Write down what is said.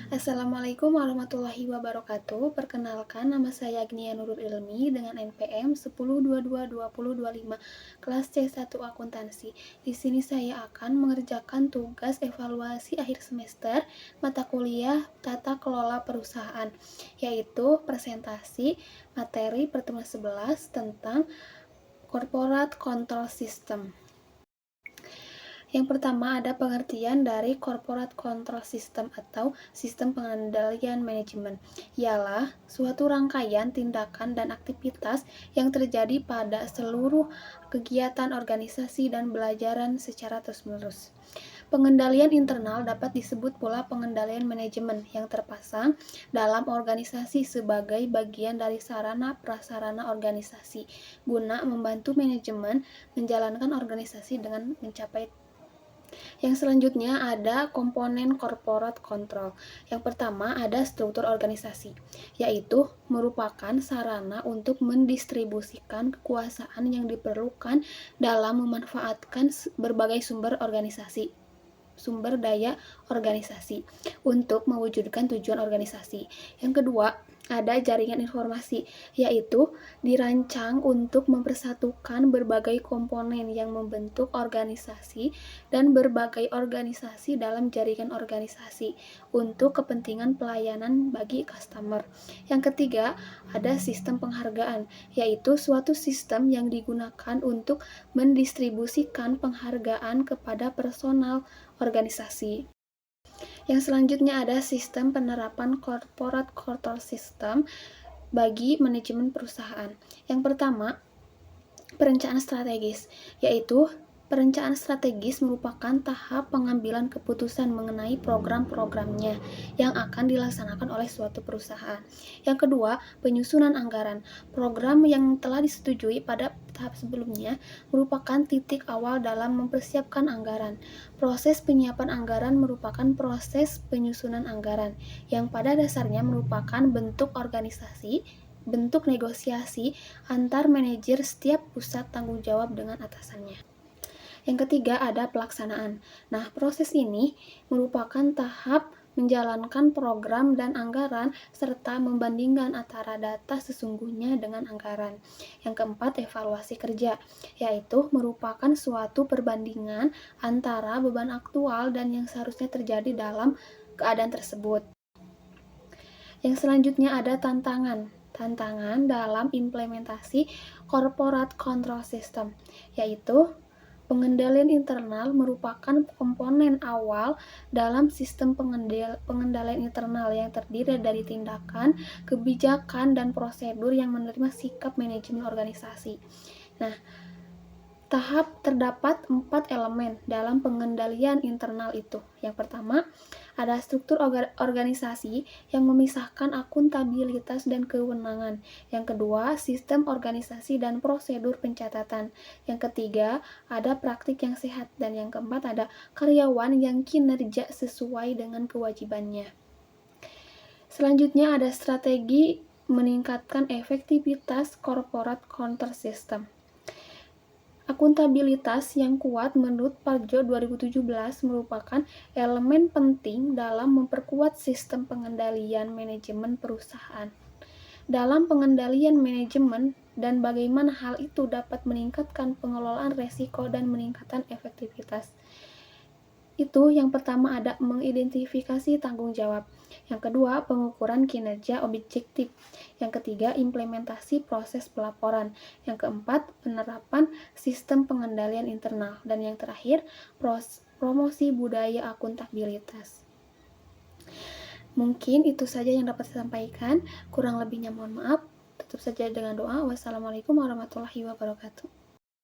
Assalamualaikum warahmatullahi wabarakatuh. Perkenalkan, nama saya Agnia Nurul Ilmi dengan NPM 10222025 kelas C1 Akuntansi. Di sini saya akan mengerjakan tugas evaluasi akhir semester mata kuliah Tata Kelola Perusahaan, yaitu presentasi materi pertemuan 11 tentang Corporate Control System. Yang pertama ada pengertian dari Corporate Control System atau sistem pengendalian manajemen. Ialah suatu rangkaian tindakan dan aktivitas yang terjadi pada seluruh kegiatan organisasi dan belajaran secara terus-menerus. Pengendalian internal dapat disebut pula pengendalian manajemen yang terpasang dalam organisasi sebagai bagian dari sarana-prasarana organisasi guna membantu manajemen menjalankan organisasi dengan mencapai. Yang selanjutnya ada komponen corporate control. Yang pertama ada struktur organisasi, yaitu merupakan sarana untuk mendistribusikan kekuasaan yang diperlukan dalam memanfaatkan berbagai sumber daya organisasi untuk mewujudkan tujuan organisasi. Yang kedua, ada jaringan informasi, yaitu dirancang untuk mempersatukan berbagai komponen yang membentuk organisasi dan berbagai organisasi dalam jaringan organisasi untuk kepentingan pelayanan bagi customer. Yang ketiga, ada sistem penghargaan, yaitu suatu sistem yang digunakan untuk mendistribusikan penghargaan kepada personal organisasi. Yang selanjutnya ada sistem penerapan Corporate Control System bagi manajemen perusahaan. Yang pertama, perencanaan strategis, yaitu perencanaan strategis merupakan tahap pengambilan keputusan mengenai program-programnya yang akan dilaksanakan oleh suatu perusahaan. Yang kedua, penyusunan anggaran. Program yang telah disetujui pada tahap sebelumnya merupakan titik awal dalam mempersiapkan anggaran. Proses penyiapan anggaran merupakan proses penyusunan anggaran yang pada dasarnya merupakan bentuk negosiasi antar manajer setiap pusat tanggung jawab dengan atasannya. Yang ketiga ada pelaksanaan. Nah, proses ini merupakan tahap menjalankan program dan anggaran serta membandingkan antara data sesungguhnya dengan anggaran. Yang keempat, evaluasi kerja, yaitu merupakan suatu perbandingan antara beban aktual dan yang seharusnya terjadi dalam keadaan tersebut. Yang selanjutnya ada tantangan dalam implementasi Corporate Control System, yaitu pengendalian internal merupakan komponen awal dalam sistem pengendalian internal yang terdiri dari tindakan, kebijakan, dan prosedur yang menerima sikap manajemen organisasi. Nah, terdapat 4 elemen dalam pengendalian internal itu. Yang pertama, ada struktur organisasi yang memisahkan akuntabilitas dan kewenangan. Yang kedua, sistem organisasi dan prosedur pencatatan. Yang ketiga, ada praktik yang sehat. Dan yang keempat, ada karyawan yang kinerja sesuai dengan kewajibannya. Selanjutnya ada strategi meningkatkan efektivitas corporate control system. Akuntabilitas yang kuat menurut Parjo 2017 merupakan elemen penting dalam memperkuat sistem pengendalian manajemen perusahaan. Dalam pengendalian manajemen dan bagaimana hal itu dapat meningkatkan pengelolaan resiko dan meningkatkan efektivitas. Itu yang pertama ada mengidentifikasi tanggung jawab. Yang kedua, pengukuran kinerja objektif. Yang ketiga, implementasi proses pelaporan. Yang keempat, penerapan sistem pengendalian internal. Dan yang terakhir, promosi budaya akuntabilitas. Mungkin itu saja yang dapat saya sampaikan. Kurang lebihnya mohon maaf. Tutup saja dengan doa. Wassalamualaikum warahmatullahi wabarakatuh.